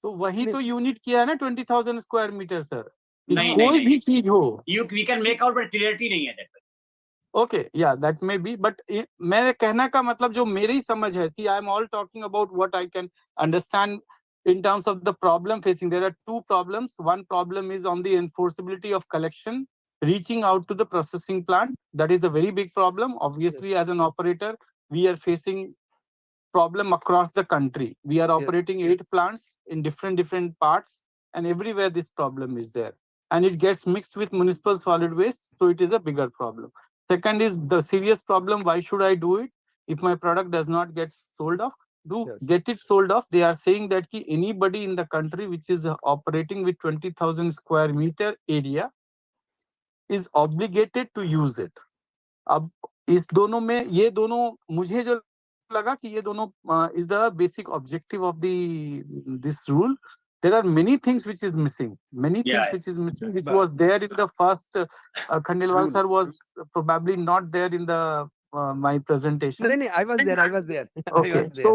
तो वही तो unit किया है ना 20,000 square metre sir. नहीं, कोई नहीं, भी चीज हो, we can make out, but clarity नहीं है. ओके या दैट मे बी, बट मेरे कहने का मतलब जो मेरी समझ है, see I am all talking about what I can understand in terms of the problem facing. There are two problems. One problem is on the enforceability of collection, reaching out to the processing plant. That is a very big problem. Obviously, as an operator, we are facing problem across the country. We are operating 8 plants in different parts, and everywhere this problem is there. And it gets mixed with municipal solid waste, so it is a bigger problem. Second is the serious problem, why should I do it if my product does not get sold off? Get it sold off. They are saying that anybody in the country which is operating with 20,000 square meter area is obligated to use it. अब इस दोनों में ये दोनों मुझे जो लगा कि ये दोनों is the basic objective of this rule. There are many things which is missing. Which is missing, which was there in the first. Khandelwal sir was probably not there in the my presentation. No, I was there. Okay, so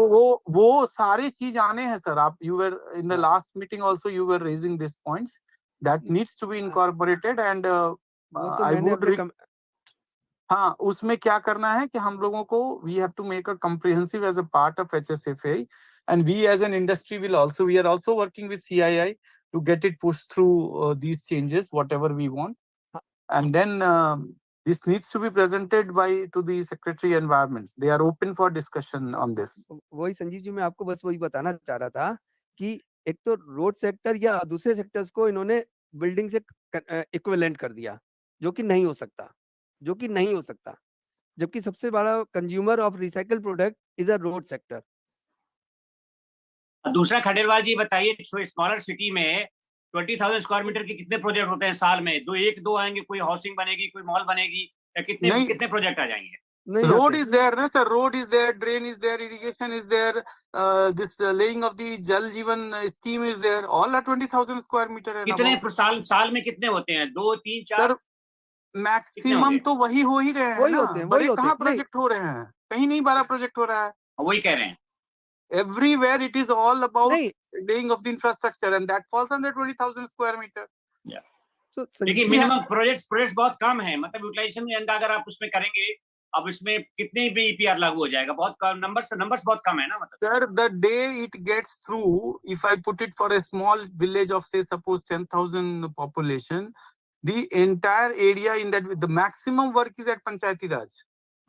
वो सारे चीज आने हैं sir. आप you were in the last meeting also you were raising these points that needs to be incorporated and I would. हाँ, उसमें क्या करना है कि हम लोगों को we have to make a comprehensive as a part of HCFI, and we as an industry we are also working with CII to get it pushed through these changes, whatever we want, and then this needs to be presented to the Secretary Environment. They are open for discussion on this. वही संजीव जी, मैं आपको बस वही बताना चाह रहा था कि एक तो रोड सेक्टर या दूसरे सेक्टर्स को इन्होंने बिल्डिंग से इक्विवेलेंट कर दिया, जो कि नहीं हो सकता, जबकि सबसे बड़ा consumer of recycle product is a road sector. दूसरा खंडेलवाल जी बताइए, स्मॉलर सिटी में 20,000 स्क्वायर मीटर के कितने प्रोजेक्ट होते हैं साल में? दो आएंगे, कोई हाउसिंग बनेगी, कोई मॉल बनेगी, या कितने प्रोजेक्ट आ जाएंगे? Road is there, na sir. Road is there, drain is there, irrigation is there, this laying of the Jal Jeevan scheme is there. All are 20,000 square meter. कितने साल में कितने होते हैं? 2, 3, 4? मैक्सिमम तो वही हो ही रहे हैं ना, बड़े कहाँ प्रोजेक्ट हो रहे हैं? कहीं नहीं बड़ा प्रोजेक्ट हो रहा है। वही कह रहे हैं। Everywhere it is all about laying of the infrastructure, and that falls under 20,000 square meter. Yeah. So लेकिन मिनिमम प्रोजेक्ट्स बहुत कम है, मतलब यूटिलाइजेशन अगर आप उसमें करेंगे, अब इसमें कितने भी EPR लागू हो जाएगा, बहुत कम नंबर्स बहुत कम है ना, मतलब। Sir, the day it gets through, if I put it for a small village of say suppose 10,000 population, the entire area in that, the maximum work is at Panchayati Raj,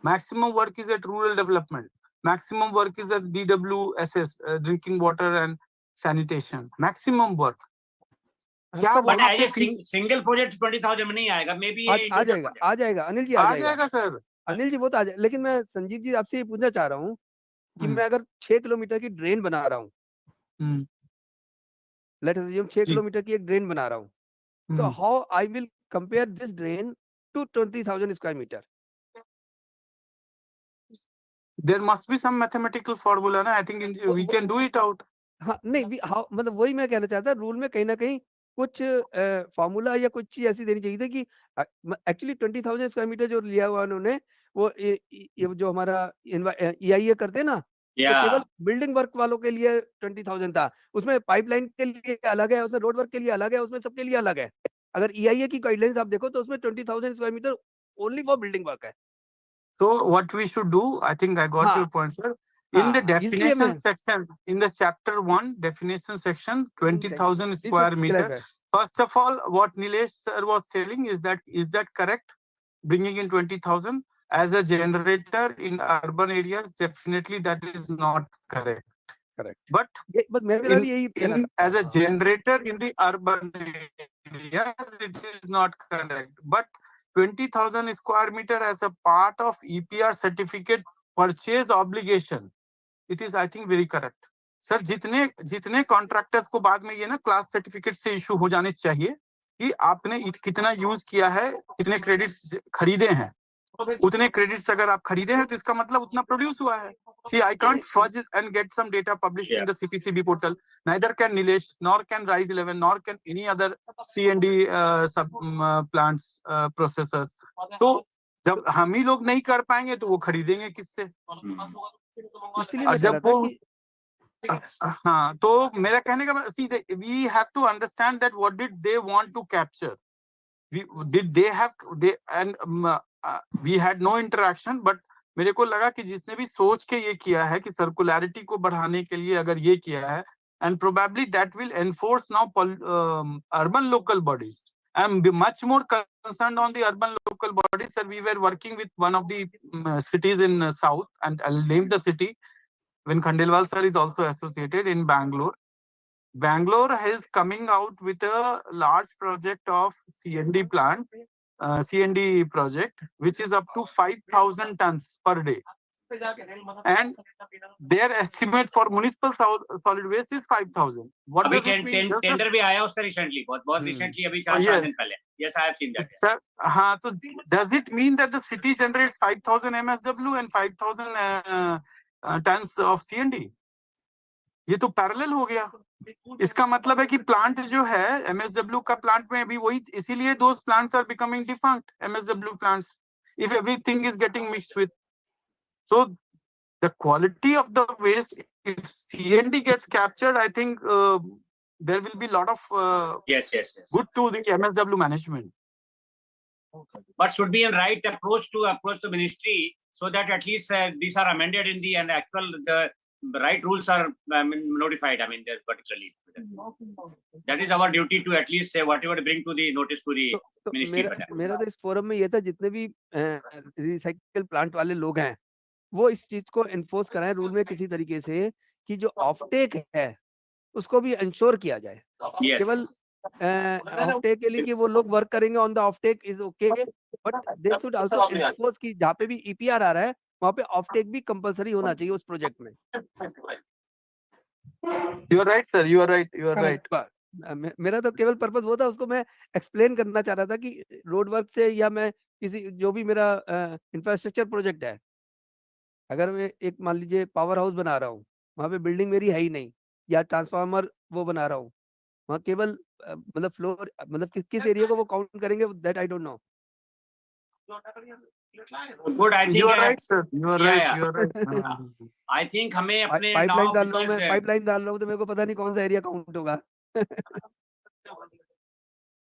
maximum work is at rural development, maximum work is at DWSS, drinking water and sanitation, maximum work. क्या वहाँ पे single project 20,000 में नहीं आएगा? May be आ जाएगा अनिल जी, आ जाएगा sir. Anil ji वो तो आ जाएगा, लेकिन मैं संजीव जी आपसे ये पूछना चाह रहा हूँ कि मैं अगर 6 किलोमीटर की ड्रेन बना रहा हूँ, लेट अस अज्यूम 6 किलोमीटर की एक ड्रेन बना रहा हूँ, तो how I will compare this drain to 20,000 square metre? There must be some mathematical formula, ना? I think we can do it out. हाँ, नहीं, मतलब वही मैं कहना चाहता, रूल में कहीं ना कहीं कुछ फॉर्मूला या कुछ चीज ऐसी देनी चाहिए थी कि एक्चुअली 20,000 स्क्वायर मीटर जो लिया हुआ उन्होंने, वो ये जो हमारा EIA करते हैं ना, तो केवल बिल्डिंग वर्क वालों के लिए 20,000 था, उसमें पाइपलाइन के लिए अलग है, उसमें रोड वर्क के लिए अलग है, उसमें सबके लिए अलग है। अगर EIA की गाइडलाइंस आप देखो तो उसमें 20,000 square metre only for building work है। So what we should do, I think I got your point, sir. In the definition section, in the chapter 1 definition section, 20,000 square meter. First of all, what Nilesh sir was telling is that correct? Bringing in 20,000 as a generator in urban areas, definitely that is not correct. Correct. But as a generator in the urban areas, it is not correct. But 20,000 square meter as a part of EPR certificate purchase obligation, it is I think very correct. Sir, जितने contractors को बाद में ये ना class certificate से issue हो जाने चाहिए कि आपने कितना यूज किया है, कितने क्रेडिट्स खरीदे हैं, उतने क्रेडिट्स अगर आप खरीदे हैं तो इसका मतलब उतना प्रोड्यूस हुआ है। See, I can't fudge and get some data published in the CPCB portal. Neither can Nilesh, nor can Rise 11, nor can any other C&D plants processors. So जब हम ही लोग नहीं कर पाएंगे तो वो खरीदेंगे किससे? और जब वो हाँ, तो मेरा कहने का see, we have to understand that what did they want to capture? We had no interaction, but मेरे को लगा कि जिसने भी सोच के ये किया है कि सर्कुलैरिटी को बढ़ाने के लिए अगर ये किया है, and probably that will enforce now urban local bodies. I'm much more concerned on the urban local bodies, and we were working with one of the cities in south, and I'll name the city when Khandelwal sir is also associated in Bangalore. Bangalore is coming out with a large project of CND plant, CND project, which is up to 5,000 tons per day. And their estimate for municipal solid waste is 5,000. What अभी does it mean? Tender भी आया उसका recently, बहुत recently, अभी 4-5 दिन पहले. Yes, I have seen that. Sir, हाँ, तो does it mean that the city generates 5,000 MSW and 5,000 tons of CND? ये तो पैरेलल हो गया. इसका मतलब है कि प्लांट जो है MSW का प्लांट में अभी वही, इसीलिए those plants are becoming defunct, MSW plants, if everything is getting mixed with. So the quality of the waste, if CND gets captured, I think there will be a lot of yes. good to the MSW management. But should be a right approach to ministry, so that at least these are amended in the and actual the right rules are notified. I mean, particularly that is our duty to at least say whatever to bring to the notice to the ministry. मेरा तो इस forum में ये था, जितने भी recycle plant वाले लोग हैं वो इस चीज को एनफोर्स कराएं रूल में किसी तरीके से कि जो ऑफटेक है उसको भी इंश्योर किया जाए. केवल ऑफटेक के लिए कि वो लोग वर्क करेंगे on the offtake is okay, but they should also enforce कि जहाँ पे भी ईपीआर आ रहा है वहाँ पे ऑफटेक भी कंपलसरी होना चाहिए उस प्रोजेक्ट में. You are right, sir. You are right. मेरा तो केवल पर्पस वो था, उसको मैं एक्सप्लेन करना चाह रहा था कि रोड वर्क से या मैं किसी जो भी मेरा इंफ्रास्ट्रक्चर प्रोजेक्ट है, अगर मैं एक मान लीजिए पावर हाउस बना रहा हूँ, वहाँ पे बिल्डिंग मेरी है ही नहीं, या ट्रांसफार्मर वो बना रहा हूँ, वहाँ केवल मतलब फ्लोर मतलब किस एरिया को वो काउंट करेंगे, that I don't know. Good, I think you are right, sir. You are right. You are right. I think हमें अपने पाइपलाइन डाल रहा हूँ, मैं पाइपलाइन डाल रहा हूँ तो मेरे को पता नहीं कौन सा एरिया काउंट होगा.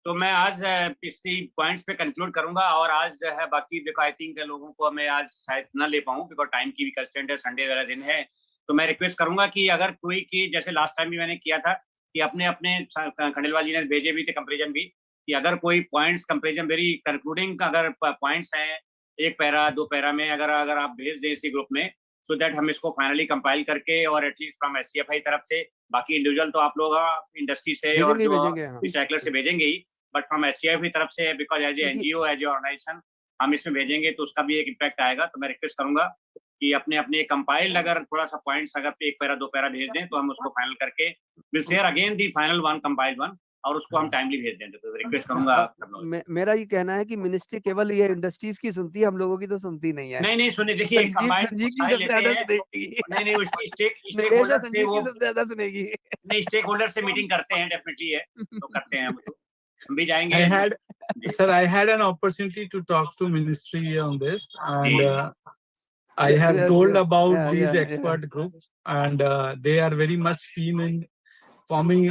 तो मैं आज इसी पॉइंट्स पे कंक्लूड करूंगा, और आज जो है बाकी देखो आई थिंक लोगों को मैं आज शायद न ले पाऊं बिकॉज टाइम की भी कंस्ट्रेंट है, संडे वाला दिन है. तो मैं रिक्वेस्ट करूंगा कि अगर कोई की जैसे लास्ट टाइम भी मैंने किया था कि अपने अपने खंडेलवाल जी ने भेजे भी थे कंपेरिजन भी, कि अगर कोई पॉइंट्स कंपेरिजन वेरी कंक्लूडिंग अगर पॉइंट्स हैं 1 पैरा 2 पैरा में अगर आप भेज दें इसी ग्रुप में, सो दैट हम इसको फाइनली कंपाइल करके और एटलीस्ट फ्रॉम HCFI तरफ से, बाकी इंडिविजुअल तो आप लोग इंडस्ट्री से और जो रिसाइकलर से भेजेंगे ही, बट फ्रॉम HCFI तरफ से because as a NGO as a organisation हम इसमें भेजेंगे तो उसका भी एक इम्पैक्ट आएगा. तो मैं रिक्वेस्ट करूंगा कि अपने अपने कंपाइल्ड अगर थोड़ा सा पॉइंट्स अगर 1 पैरा 2 पैरा भेज दें तो हम उसको फाइनल करके will share again the final one compiled one, और उसको हम टाइमली भेज देंगे. तो रिक्वेस्ट करूंगा सब लोग. मेरा ये कहना है कि मिनिस्ट्री केवल ये इंडस्ट्रीज की सुनती है, हम लोगों की तो सुनती नहीं है. नहीं सुनिए, देखिए नहीं स्टेक होल्डर से मीटिंग करते हैं, डेफिनेटली है तो करते हैं हम भी जाएंगे. Sir, I had an opportunity to talk to ministry on this, and I have told about these expert groups, and they are very much keen in forming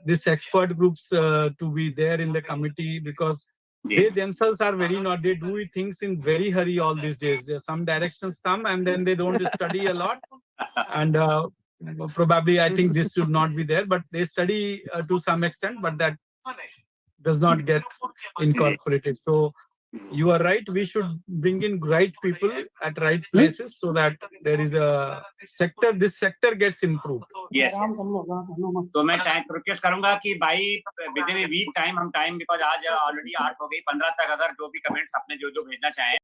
these expert groups to be there in the committee, because they themselves are very not, they do things in very hurry all these days. There some directions come and then they don't study a lot, and probably I think this should not be there, but they study to some extent, but that does not get incorporated. So you are right, we should bring in right people at right places so that there is a sector, this sector gets improved. Yes. तो मैं request करूंगा कि भाई within a week time हम time, because आज already 8 हो गई, 15 तक अगर जो भी कमेंट्स अपने जो भेजना चाहें,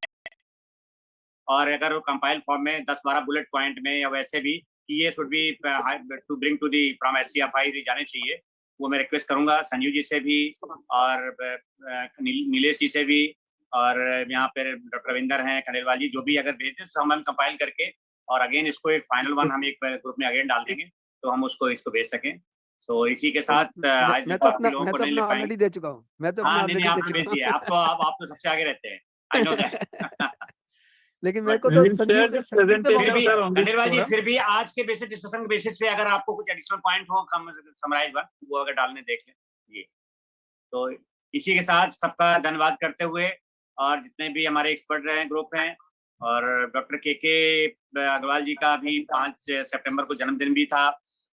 और अगर वो कंपाइल फॉर्म में 10-12 बुलेट पॉइंट में या वैसे भी कि ये should be to bring to the from HCFI जाने चाहिए, वो मैं रिक्वेस्ट करूंगा संजीव जी से भी और नीलेश जी से भी, और यहाँ पे डॉक्टर रविंदर हैं, खंडेलवाल जी, जो भी अगर भेजते तो हम कंपाइल करके और अगेन इसको एक फाइनल वन हम एक ग्रुप में अगेन डाल देंगे तो हम इसको भेज सकें. सो इसी के साथ आज मैं तो अपना ऑलरेडी दे चुका हूँ. मैं तो नहीं आपने भेज दिया, आप तो सबसे आगे रहते हैं, आई नो दैट. लेकिन मेरे को तो खंडेलवाल जी फिर भी आज के बेसिस डिस्कशन के बेसिस पे अगर आपको कुछ एडिशनल पॉइंट हो समराइज वन, वो अगर डालने देख लें ये. तो इसी के साथ सबका धन्यवाद करते हुए, और जितने भी हमारे एक्सपर्ट रहे ग्रुप हैं, और डॉक्टर KK अग्रवाल जी का भी 5 सितंबर को जन्मदिन भी था,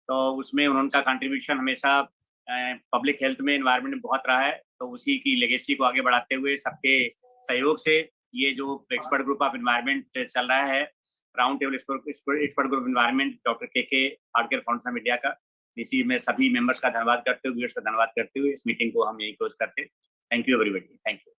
तो उसमें उनका कंट्रीब्यूशन हमेशा पब्लिक हेल्थ में, एनवायरनमेंट में बहुत रहा है। तो उसी की लेगेसी को आगे बढ़ाते हुए सबके सहयोग से ये जो एक्सपर्ट ग्रुप ऑफ एनवायरनमेंट चल रहा है, round table expert group environment doctor K K Agarwal foundation India का, इसी में सभी मेंबर्स का धन्यवाद करते हुए, व्यूअर्स का धन्यवाद करते हुए इस मीटिंग को हम यही क्लोज करते हैं। Thank you everybody, thank you.